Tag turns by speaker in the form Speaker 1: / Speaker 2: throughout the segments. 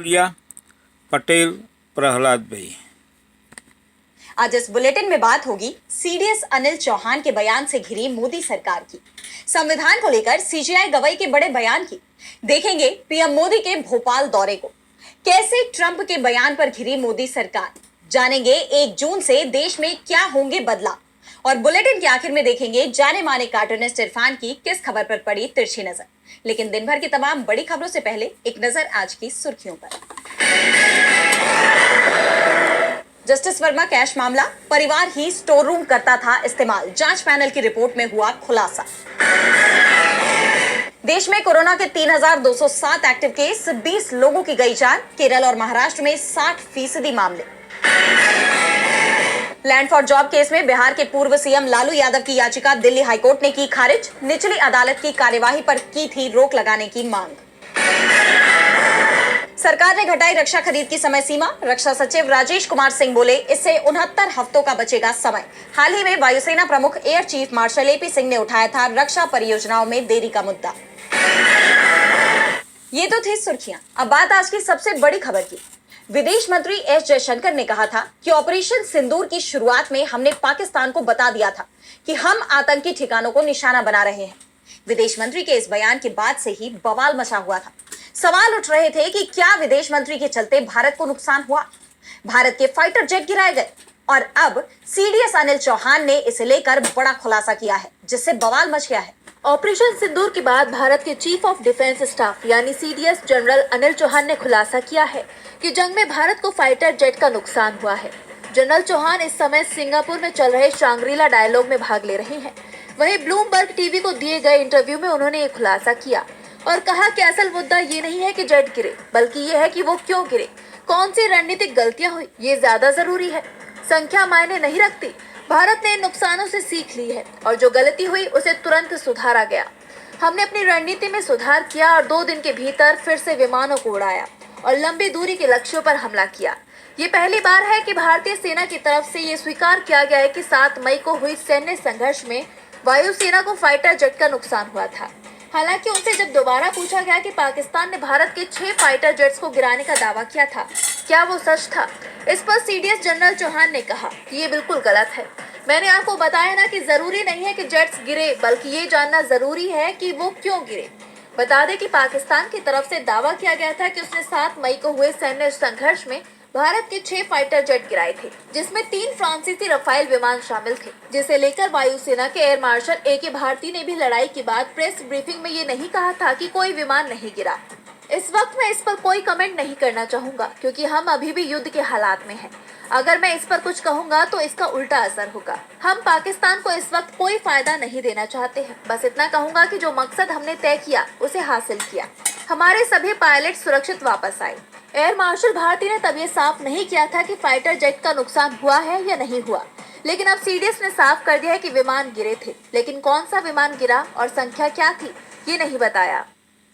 Speaker 1: बोलिया पटेल प्रहलाद भाई।
Speaker 2: आज इस बुलेटिन में बात होगी सीडीएस अनिल चौहान के बयान से घिरी मोदी सरकार की, संविधान को लेकर सीजेआई गवाही के बड़े बयान की, देखेंगे पीएम मोदी के भोपाल दौरे को, कैसे ट्रंप के बयान पर घिरी मोदी सरकार, जानेंगे 1 जून से देश में क्या होंगे बदलाव, और बुलेटिन के आखिर में देखेंगे जाने माने कार्टूनिस्ट इरफान की किस खबर पर पड़ी तिरछी नजर। लेकिन दिन भर की तमाम बड़ी खबरों से पहले एक नजर आज की सुर्खियों पर। जस्टिस वर्मा कैश मामला, परिवार ही स्टोर रूम करता था इस्तेमाल, जांच पैनल की रिपोर्ट में हुआ खुलासा। देश में कोरोना के 3,207 एक्टिव केस, 20 लोगों की गई जान, केरल और महाराष्ट्र में 60% मामले। लैंड फॉर जॉब केस में बिहार के पूर्व सीएम लालू यादव की याचिका दिल्ली हाईकोर्ट ने की खारिज, निचली अदालत की कार्यवाही पर की थी रोक लगाने की मांग। सरकार ने घटाई रक्षा खरीद की समय सीमा, रक्षा सचिव राजेश कुमार सिंह बोले इससे 69 हफ्तों का बचेगा समय। हाल ही में वायुसेना प्रमुख air chief marshal AP Singh ने उठाया था रक्षा परियोजनाओं में देरी का मुद्दा। ये तो थी सुर्खियां। अब बात आज की सबसे बड़ी खबर की। विदेश मंत्री एस जयशंकर ने कहा था कि ऑपरेशन सिंदूर की शुरुआत में हमने पाकिस्तान को बता दिया था कि हम आतंकी ठिकानों को निशाना बना रहे हैं। विदेश मंत्री के इस बयान के बाद से ही बवाल मचा हुआ था। सवाल उठ रहे थे कि क्या विदेश मंत्री के चलते भारत को नुकसान हुआ, भारत के फाइटर जेट गिराए गए, और अब सीडीएस अनिल चौहान ने इसे लेकर बड़ा खुलासा किया है जिससे बवाल मच गया है।
Speaker 3: ऑपरेशन सिंदूर के बाद भारत के चीफ ऑफ डिफेंस स्टाफ यानी सीडीएस जनरल अनिल चौहान ने खुलासा किया है कि जंग में भारत को फाइटर जेट का नुकसान हुआ है। जनरल चौहान इस समय सिंगापुर में चल रहे शांग्रीला डायलॉग में भाग ले रहे हैं। वहीं ब्लूमबर्ग टीवी को दिए गए इंटरव्यू में उन्होंने ये खुलासा किया और कहा कि असल मुद्दा ये नहीं है कि जेट गिरे, बल्कि ये है कि वो क्यों गिरे, कौन सी रणनीतिक गलतियां हुई, ये ज्यादा जरूरी है। संख्या मायने नहीं रखती। भारत ने इन नुकसानों से सीख ली है और जो गलती हुई उसे तुरंत सुधारा गया। हमने अपनी रणनीति में सुधार किया और 2 दिन के भीतर फिर से विमानों को उड़ाया और लंबी दूरी के लक्ष्यों पर हमला किया। ये पहली बार है कि भारतीय सेना की तरफ से ये स्वीकार किया गया है कि 7 मई को हुई सैन्य संघर्ष में वायुसेना को फाइटर जेट का नुकसान हुआ था। हालांकि उनसे जब दोबारा पूछा गया कि पाकिस्तान ने भारत के 6 फाइटर जेट्स को गिराने का दावा किया था, क्या वो सच था, इस पर सीडीएस जनरल चौहान ने कहा कि ये बिल्कुल गलत है। मैंने आपको बताया ना कि जरूरी नहीं है कि जेट्स गिरे, बल्कि ये जानना जरूरी है कि वो क्यों गिरे। बता दें कि पाकिस्तान की तरफ से दावा किया गया था कि उसने 7 मई को हुए सैन्य संघर्ष में भारत के 6 फाइटर जेट गिराए थे, जिसमें 3 फ्रांसीसी रफाइल विमान शामिल थे, जिसे लेकर वायुसेना के एयर मार्शल ए.के. भारती ने भी लड़ाई के बाद प्रेस ब्रीफिंग में ये नहीं कहा था कि कोई विमान नहीं गिरा। इस वक्त मैं इस पर कोई कमेंट नहीं करना चाहूंगा क्योंकि हम अभी भी युद्ध के हालात में हैं। अगर मैं इस पर कुछ कहूंगा तो इसका उल्टा असर होगा। हम पाकिस्तान को इस वक्त कोई फायदा नहीं देना चाहते हैं। बस इतना कहूंगा कि जो मकसद हमने तय किया उसे हासिल किया। हमारे सभी पायलट सुरक्षित वापस आए। एयर मार्शल भारती ने तब ये साफ नहीं किया था कि फाइटर जेट का नुकसान हुआ है या नहीं हुआ, लेकिन अब सीडीएस ने साफ कर दिया है कि विमान गिरे थे, लेकिन कौन सा विमान गिरा और संख्या क्या थी ये नहीं बताया।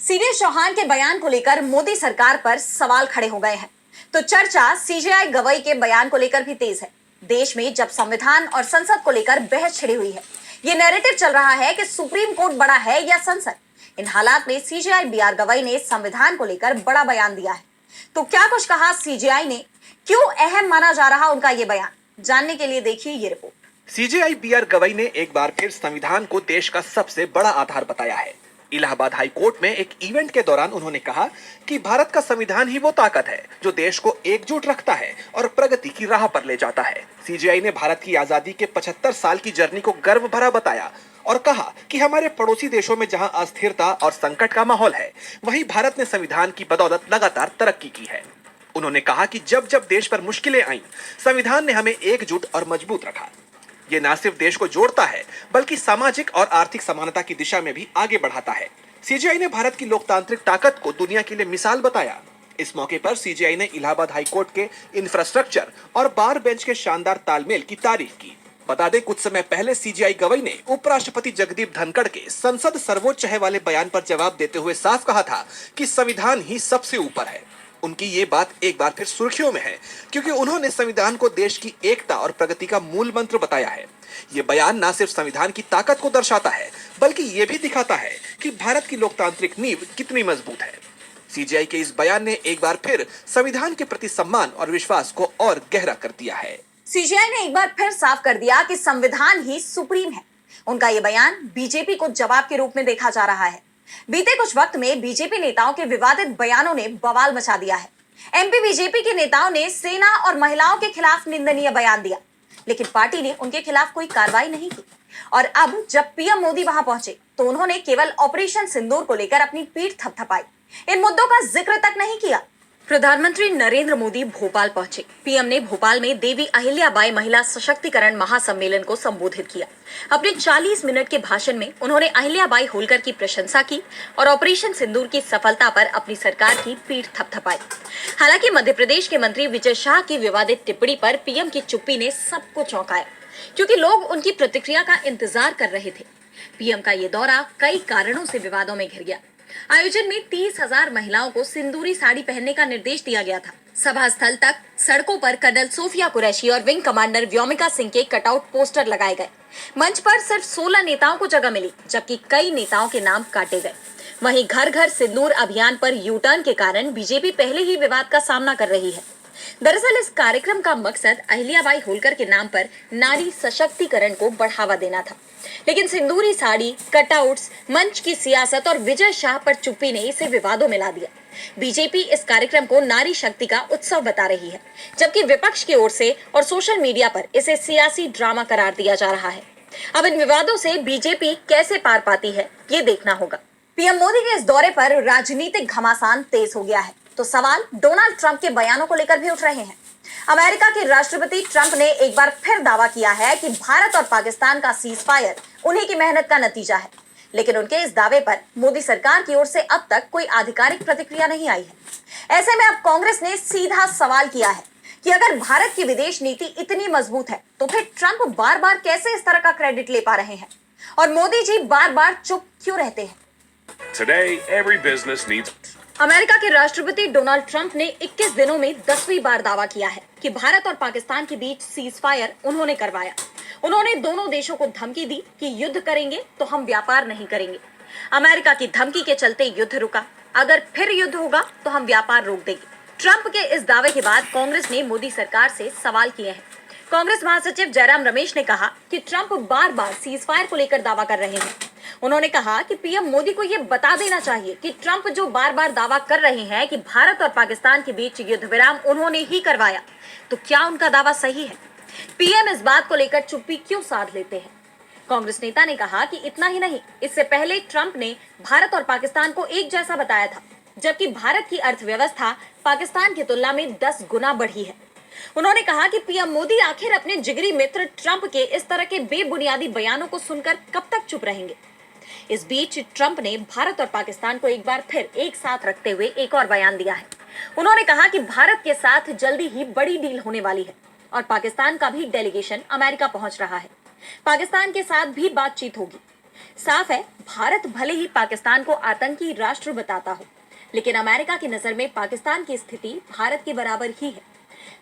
Speaker 2: सीडीएस चौहान के बयान को लेकर मोदी सरकार पर सवाल खड़े हो गए हैं, तो चर्चा सीजेआई गवाही के बयान को लेकर भी तेज है। देश में जब संविधान और संसद को लेकर बहस छिड़ी हुई है, ये नैरेटिव चल रहा है कि सुप्रीम कोर्ट बड़ा है या संसद। इन हालात में सीजेआई बीआर गवाही ने संविधान को लेकर बड़ा बयान दिया है। तो क्या कुछ कहा सीजेआई ने, क्यों अहम माना जा रहा उनका ये बयान, जानने के लिए देखिए ये रिपोर्ट।
Speaker 4: सीजेआई बीआर गवाही ने एक बार फिर संविधान को देश का सबसे बड़ा आधार बताया है। इलाहाबाद हाई कोर्ट में एक इवेंट के दौरान उन्होंने कहा कि भारत का संविधान ही वो ताकत है जो देश को एकजुट रखता है और प्रगति की राह पर ले जाता है। सीजेआई ने भारत की आजादी के 75 साल की जर्नी को गर्व भरा बताया और कहा कि हमारे पड़ोसी देशों में जहां अस्थिरता और संकट का माहौल है, वहीं भारत ने संविधान की बदौलत लगातार तरक्की की है। उन्होंने कहा कि जब जब देश पर मुश्किलें आईं, संविधान ने हमें एकजुट और मजबूत रखा। ये न सिर्फ देश को जोड़ता है, बल्कि सामाजिक और आर्थिक समानता की दिशा में भी आगे बढ़ाता है। सीजेआई ने भारत की लोकतांत्रिक ताकत को दुनिया के लिए मिसाल बताया। इस मौके पर सीजेआई ने इलाहाबाद हाई कोर्ट के इंफ्रास्ट्रक्चर और बार बेंच के शानदार तालमेल की तारीफ की। बता दें, कुछ समय पहले सीजेआई गवाही ने उपराष्ट्रपति जगदीप धनखड़ के संसद सर्वोच्च है वाले बयान पर जवाब देते हुए साफ कहा था कि संविधान ही सबसे ऊपर है। उनकी ये बात एक बार फिर सुर्खियों में है क्योंकि उन्होंने संविधान को देश की एकता और प्रगति का मूल मंत्र बताया है। ये बयान न सिर्फ संविधान की ताकत को दर्शाता है, बल्कि ये भी दिखाता है कि भारत की लोकतांत्रिक नींव कितनी मजबूत है। सीजीआई के इस बयान ने एक बार फिर संविधान के प्रति सम्मान और विश्वास को और गहरा कर दिया है।
Speaker 2: सीजीआई ने एक बार फिर साफ कर दिया कि संविधान ही सुप्रीम है। उनका ये बयान बीजेपी को जवाब के रूप में देखा जा रहा है। बीते कुछ वक्त में बीजेपी नेताओं के विवादित बयानों ने बवाल मचा दिया है। एमपी बीजेपी के नेताओं ने सेना और महिलाओं के खिलाफ निंदनीय बयान दिया, लेकिन पार्टी ने उनके खिलाफ कोई कार्रवाई नहीं की। और अब जब पीएम मोदी वहां पहुंचे तो उन्होंने केवल ऑपरेशन सिंदूर को लेकर अपनी पीठ थपथपाई, इन मुद्दों का जिक्र तक नहीं किया। प्रधानमंत्री नरेंद्र मोदी भोपाल पहुंचे। पीएम ने भोपाल में देवी अहिल्याबाई महिला सशक्तिकरण महासम्मेलन को संबोधित किया। अपने 40 मिनट के भाषण में उन्होंने अहिल्याबाई होलकर की प्रशंसा की और ऑपरेशन सिंदूर की सफलता पर अपनी सरकार की पीठ थपथपाई। हालांकि मध्य प्रदेश के मंत्री विजय शाह की विवादित टिप्पणी पर पीएम की चुप्पी ने सबको चौंकाया, क्योंकि लोग उनकी प्रतिक्रिया का इंतजार कर रहे थे। पीएम का ये दौरा कई कारणों से विवादों में घिर गया। आयोजन में 30,000 महिलाओं को सिंदूरी साड़ी पहनने का निर्देश दिया गया था। सभा स्थल तक सड़कों पर कर्नल सोफिया कुरैशी और विंग कमांडर व्योमिका सिंह के कटआउट पोस्टर लगाए गए। मंच पर सिर्फ 16 नेताओं को जगह मिली, जबकि कई नेताओं के नाम काटे गए। वहीं घर घर सिंदूर अभियान पर यू टर्न के कारण बीजेपी पहले ही विवाद का सामना कर रही है। दरअसल इस कार्यक्रम का मकसद अहिल्याबाई होलकर के नाम पर नारी सशक्तिकरण को बढ़ावा देना था, लेकिन सिंदूरी साड़ी, कटआउट्स, मंच की सियासत और विजय शाह पर चुप्पी ने इसे विवादों में ला दिया। बीजेपी इस कार्यक्रम को नारी शक्ति का उत्सव बता रही है, जबकि विपक्ष की ओर से और सोशल मीडिया पर इसे सियासी ड्रामा करार दिया जा रहा है। अब इन विवादों से बीजेपी कैसे पार पाती है, ये देखना होगा। पीएम मोदी के इस दौरे पर राजनीतिक घमासान तेज हो गया है, तो सवाल डोनाल्ड ट्रंप के बयानों को लेकर भी उठ रहे हैं। अमेरिका के राष्ट्रपति ट्रंप ने एक बार फिर दावा किया है कि भारत और पाकिस्तान का सीज फायर उन्हीं की मेहनत का नतीजा है, लेकिन उनके इस दावे पर मोदी सरकार की ओर से अब तक कोई आधिकारिक प्रतिक्रिया नहीं आई है। ऐसे में अब कांग्रेस ने सीधा सवाल किया है कि अगर भारत की विदेश नीति इतनी मजबूत है तो फिर ट्रंप बार बार कैसे इस तरह का क्रेडिट ले पा रहे हैं और मोदी जी बार बार चुप क्यों रहते हैं।
Speaker 5: Today, every business needs.
Speaker 2: America के राष्ट्रपति डोनाल्ड ट्रंप ने 21 दिनों में 10वीं बार दावा किया है कि भारत और पाकिस्तान के बीच सीज फायर उन्होंने करवाया। उन्होंने दोनों देशों को धमकी दी कि युद्ध करेंगे तो हम व्यापार नहीं करेंगे। अमेरिका की धमकी के चलते युद्ध रुका, अगर फिर युद्ध होगा तो हम व्यापार रोक देंगे। ट्रंप के इस दावे के बाद कांग्रेस ने मोदी सरकार से सवाल किए हैं। कांग्रेस महासचिव जयराम रमेश ने कहा कि ट्रंप बार बार सीज फायर को लेकर दावा कर रहे हैं। उन्होंने कहा कि पीएम मोदी को यह बता देना चाहिए कि ट्रंप जो बार बार दावा कर रहे हैं कि भारत और पाकिस्तान के बीच युद्ध विराम उन्होंने ही करवाया, तो क्या उनका दावा सही है? पीएम इस बात को लेकर चुप्पी क्यों साध लेते हैं? कांग्रेस नेता ने कहा कि इतना ही नहीं, इससे पहले ट्रंप ने भारत और पाकिस्तान को एक जैसा बताया था, जबकि भारत की अर्थव्यवस्था पाकिस्तान की तुलना में 10 गुना बढ़ी है। उन्होंने कहा कि पीएम मोदी आखिर अपने जिगरी मित्र ट्रंप के इस तरह के बेबुनियादी बयानों को सुनकर कब तक चुप रहेंगे। इस बीच ट्रंप ने भारत और पाकिस्तान को एक बार फिर एक साथ रखते हुए एक और बयान दिया है। उन्होंने कहा कि भारत के साथ जल्दी ही बड़ी डील होने वाली है और पाकिस्तान का भी डेलीगेशन अमेरिका पहुंच रहा है। पाकिस्तान के साथ भी बातचीत होगी। साफ है, भारत भले ही पाकिस्तान को आतंकी राष्ट्र बताता हो, लेकिन अमेरिका की नजर में पाकिस्तान की स्थिति भारत के बराबर ही है।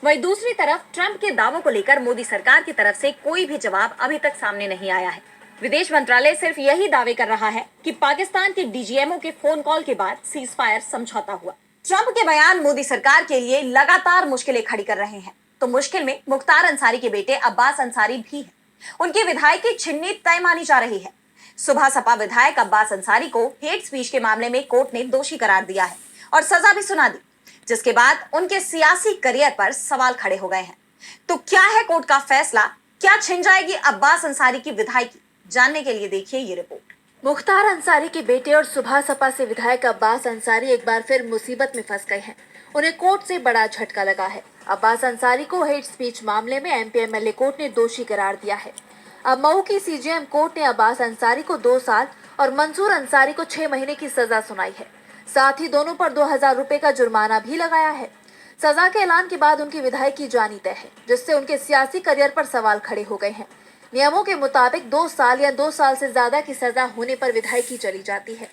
Speaker 2: वहीं दूसरी तरफ ट्रंप के दावों को लेकर मोदी सरकार की तरफ से कोई भी जवाब अभी तक सामने नहीं आया है। विदेश मंत्रालय सिर्फ यही दावे कर रहा है कि पाकिस्तान के डीजीएमओ के फोन कॉल के बाद सीज फायर समझौता हुआ। ट्रंप के बयान मोदी सरकार के लिए लगातार मुश्किलें खड़ी कर रहे हैं, तो मुश्किल में मुख्तार अंसारी के बेटे अब्बास अंसारी भी हैं। उनकी विधायकी छिन्नी तय मानी जा रही है। सुबह सपा विधायक अब्बास अंसारी को हेट स्पीच के मामले में कोर्ट ने दोषी करार दिया है और सजा भी सुना दी, जिसके बाद उनके सियासी करियर पर सवाल खड़े हो गए हैं। तो क्या है कोर्ट का फैसला? क्या छिन जाएगी अब्बास अंसारी की विधायकी? जानने के लिए देखिए ये रिपोर्ट।
Speaker 3: मुख्तार अंसारी के बेटे और सुबह सपा से विधायक अब्बास अंसारी एक बार फिर मुसीबत में फंस गए हैं। उन्हें कोर्ट से बड़ा झटका लगा है। अब्बास अंसारी को हेट स्पीच मामले में एमपी एमएलए कोर्ट ने दोषी करार दिया है। अब मऊ की सीजेएम कोर्ट ने अब्बास अंसारी को 2 साल और मंसूर अंसारी को 6 महीने की सजा सुनाई है। साथ ही दोनों पर 2000 रुपए का जुर्माना भी लगाया है। सजा के ऐलान के बाद उनकी विधायकी जानी तय है, जिससे उनके सियासी करियर पर सवाल खड़े हो गए हैं। नियमों के मुताबिक 2 साल या 2 साल से ज्यादा की सजा होने पर विधायकी चली जाती है।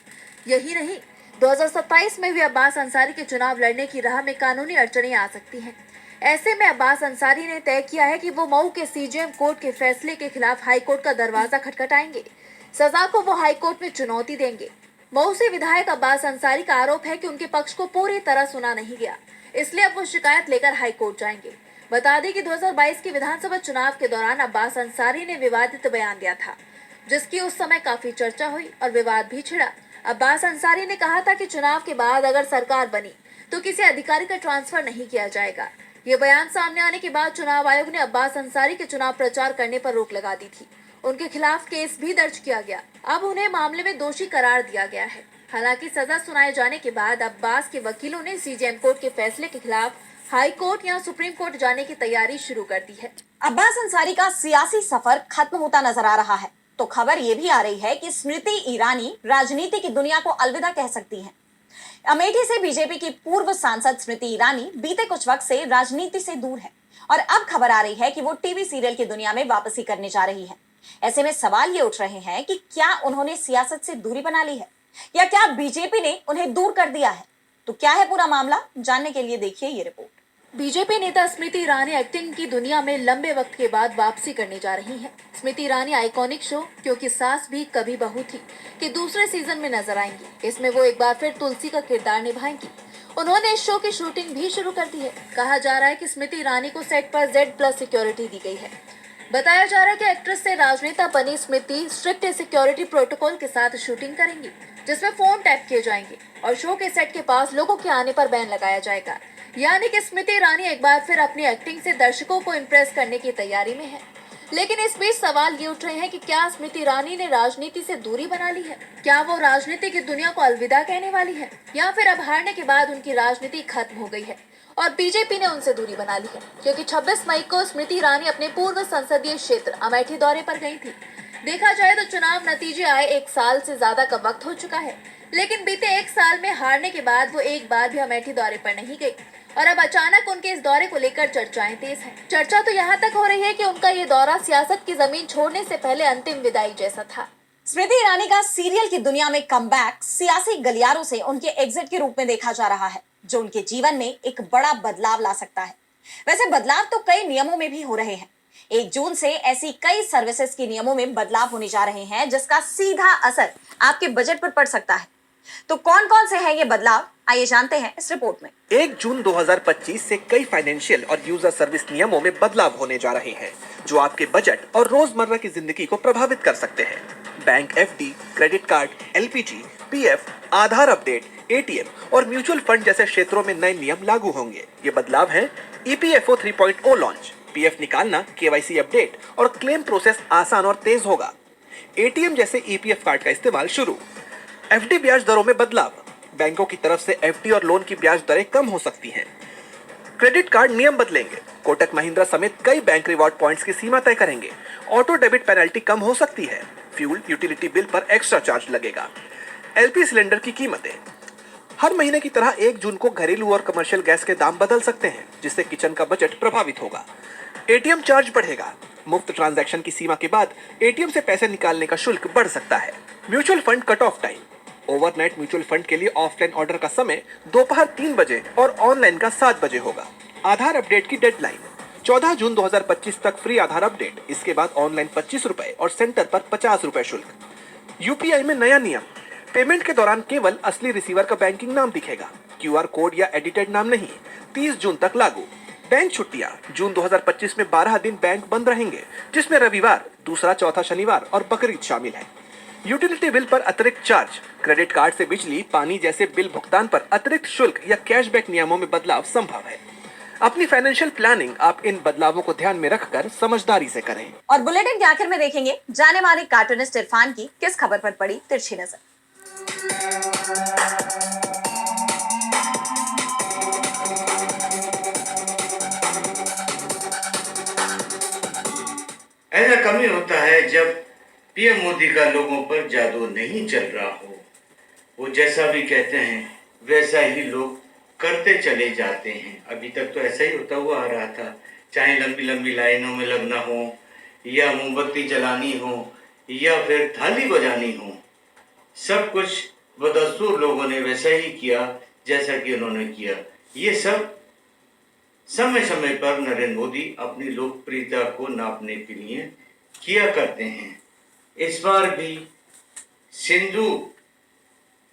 Speaker 3: यही नहीं, 2027 में भी अब्बास अंसारी के चुनाव लड़ने की राह में कानूनी अड़चनें आ सकती हैं। ऐसे में अब्बास अंसारी ने तय किया है कि वो मऊ के सीजेएम कोर्ट के फैसले के खिलाफ हाईकोर्ट का दरवाजा खटखटाएंगे। सजा को वो हाईकोर्ट में चुनौती देंगे। मऊ से विधायक अब्बास अंसारी का आरोप है कि उनके पक्ष को पूरी तरह सुना नहीं गया, इसलिए अब वो शिकायत लेकर हाई कोर्ट जाएंगे। बता दें कि 2022 के विधानसभा चुनाव के दौरान अब्बास अंसारी ने विवादित बयान दिया था, जिसकी उस समय काफी चर्चा हुई और विवाद भी छिड़ा। अब्बास अंसारी ने कहा था कि चुनाव के बाद अगर सरकार बनी तो किसी अधिकारी का ट्रांसफर नहीं किया जाएगा। ये बयान सामने आने के बाद चुनाव आयोग ने अब्बास अंसारी के चुनाव प्रचार करने पर रोक लगा दी थी। उनके खिलाफ केस भी दर्ज किया गया। अब उन्हें मामले में दोषी करार दिया गया है। हालांकि सजा सुनाए जाने के बाद अब्बास के वकीलों ने सीजेएम कोर्ट के फैसले के खिलाफ हाई कोर्ट या सुप्रीम कोर्ट जाने की तैयारी शुरू कर दी है।
Speaker 2: अब्बास अंसारी का सियासी सफर खत्म होता नजर आ रहा है, तो खबर यह भी आ रही है कि स्मृति ईरानी राजनीति की दुनिया को अलविदा कह सकती हैं। अमेठी से बीजेपी की पूर्व सांसद स्मृति ईरानी बीते कुछ वक्त से राजनीति से दूर है और अब खबर आ रही है कि वो टीवी सीरियल की दुनिया में वापसी करने जा रही है। ऐसे में सवाल ये उठ रहे हैं कि क्या उन्होंने सियासत से दूरी बना ली है या क्या बीजेपी ने उन्हें दूर कर दिया है? तो क्या है पूरा मामला, जानने के लिए देखिए ये रिपोर्ट।
Speaker 3: बीजेपी नेता स्मृति ईरानी एक्टिंग की दुनिया में लंबे वक्त के बाद वापसी करने जा रही हैं। स्मृति ईरानी आइकॉनिक शो क्योंकि सास भी कभी बहू थी कि दूसरे सीजन में नजर आएंगी। इसमें वो एक बार फिर तुलसी का किरदार निभाएंगी। उन्होंने इस शो की शूटिंग भी शुरू कर दी है। कहा जा रहा है कि स्मृति ईरानी को सेट पर Z+ सिक्योरिटी दी गई है। बताया जा रहा है कि एक्ट्रेस से राजनेता बनी स्मृति स्ट्रिक्ट सिक्योरिटी प्रोटोकॉल के साथ शूटिंग करेंगी, जिसमें फोन टैप किए जाएंगे और शो के सेट के पास लोगों के आने पर बैन लगाया जाएगा। यानी कि स्मृति ईरानी एक बार फिर अपनी एक्टिंग से दर्शकों को इम्प्रेस करने की तैयारी में है। लेकिन इस बीच सवाल ये उठ रहे हैं कि क्या स्मृति ईरानी ने राजनीति से दूरी बना ली है? क्या वो राजनीति की दुनिया को अलविदा कहने वाली है, या फिर अब हारने के बाद उनकी राजनीति खत्म हो गई है और बीजेपी ने उनसे दूरी बना ली है? क्योंकि 26 मई को स्मृति ईरानी अपने पूर्व संसदीय क्षेत्र अमेठी दौरे पर गई थी। देखा जाए तो चुनाव नतीजे आए 1 साल से ज्यादा का वक्त हो चुका है, लेकिन बीते 1 साल में हारने के बाद वो एक बार भी अमेठी दौरे पर नहीं गई और अब अचानक उनके इस दौरे को लेकर चर्चाएं तेज हैं। चर्चा तो यहाँ तक हो रही है कि उनका ये दौरा सियासत की जमीन छोड़ने से पहले अंतिम विदाई जैसा था।
Speaker 2: स्मृति ईरानी का सीरियल की दुनिया में कमबैक सियासी गलियारों से उनके एग्जिट के रूप में देखा जा रहा है, जो उनके जीवन में एक बड़ा बदलाव ला सकता है। वैसे बदलाव तो कई नियमों में भी हो रहे हैं। 1 जून से ऐसी कई सर्विसेज के नियमों में बदलाव होने जा रहे हैं, जिसका सीधा असर आपके बजट पर पड़ सकता है। तो कौन कौन से हैं ये बदलाव, आइए जानते हैं इस रिपोर्ट में।
Speaker 4: 1 जून 2025 से कई फाइनेंशियल और यूजर सर्विस नियमों में बदलाव होने जा रहे हैं, जो आपके बजट और रोजमर्रा की जिंदगी को प्रभावित कर सकते हैं। Bank FD, credit card, LPG, PF, आधार अपडेट, ATM और म्यूचुअल फंड जैसे क्षेत्रों में नए नियम लागू होंगे। ये बदलाव हैं EPFO 3.0 लॉन्च, PF निकालना, KYC अपडेट और क्लेम प्रोसेस आसान और तेज होगा। ATM जैसे EPF कार्ड का इस्तेमाल शुरू। FD ब्याज दरों में बदलाव, बैंकों की तरफ से FD और लोन की ब्याज दरें कम हो सकती हैं। क्रेडिट कार्ड नियम बदलेंगे, कोटक महिंद्रा समेत कई बैंक रिवॉर्ड पॉइंट्स की सीमा तय करेंगे। ऑटो डेबिट पेनल्टी कम हो सकती है। फ्यूल यूटिलिटी बिल पर एक्स्ट्रा चार्ज लगेगा। LP सिलेंडर की कीमतें हर महीने की तरह 1 जून को घरेलू और कमर्शियल गैस के दाम बदल सकते हैं, जिससे किचन का बजट प्रभावित होगा। ATM चार्ज बढ़ेगा, मुफ्त ट्रांजैक्शन की सीमा के बाद ATM से पैसे निकालने का शुल्क बढ़ सकता है। Mutual fund cut off time, overnight mutual fund के लिए ऑफलाइन ऑर्डर का समय दोपहर 3 बजे और ऑनलाइन का 7 बजे होगा। आधार अपडेट की डेडलाइन 14 जून 2025 तक फ्री आधार अपडेट, इसके बाद ऑनलाइन 25 रुपए और सेंटर पर 50 रुपए शुल्क। UPI में नया नियम, पेमेंट के दौरान केवल असली रिसीवर का बैंकिंग नाम दिखेगा, QR कोड या एडिटेड नाम नहीं। 30 जून तक लागू। बैंक छुट्टियां, जून 2025 में 12 दिन बैंक बंद रहेंगे, जिसमें रविवार, दूसरा चौथा शनिवार और बकरीद शामिल है। यूटिलिटी बिल पर अतिरिक्त चार्ज, क्रेडिट कार्ड से बिजली, पानी जैसे बिल भुगतान पर अतिरिक्त शुल्क या कैशबैक नियमों में बदलाव संभव है। अपनी फाइनेंशियल प्लानिंग आप इन बदलावों को ध्यान में रखकर समझदारी से करें।
Speaker 2: और बुलेटिन के आखिर में देखेंगे जाने माने कार्टूनिस्ट इरफान की किस खबर पर पड़ी तिरछी नजर।
Speaker 6: ऐसा कम ही होता है जब PM मोदी का लोगों पर जादू नहीं चल रहा हो। वो जैसा भी कहते हैं वैसा ही लोग करते चले जाते हैं। अभी तक तो ऐसा ही होता हुआ आ रहा था, चाहे लंबी लंबी लाइनों में लगना हो या मोमबत्ती जलानी हो या फिर थाली बजानी हो, सब कुछ बदस्तूर लोगों ने वैसा ही किया जैसा कि उन्होंने किया। ये सब समय समय पर नरेंद्र मोदी अपनी लोकप्रियता को नापने के लिए किया करते हैं। इस बार भी सिंधु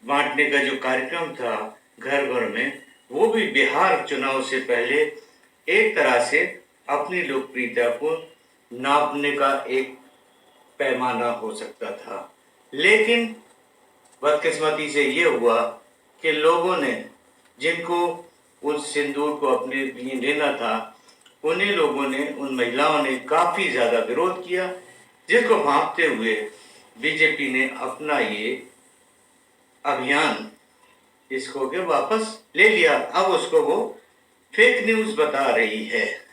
Speaker 6: बांटने का जो कार्यक्रम था घर घर में, वो भी बिहार चुनाव से पहले एक तरह से अपनी लोकप्रियता को नापने का एक पैमाना हो सकता था। लेकिन बदकिस्मती से ये हुआ कि लोगों ने, जिनको उस सिंदूर को अपने लिए लेना था, उन्हीं लोगों ने, उन महिलाओं ने काफ़ी ज़्यादा विरोध किया, जिसको भांपते हुए बीजेपी ने अपना ये अभियान इसको के वापस ले लिया। अब उसको वो फेक न्यूज़ बता रही है।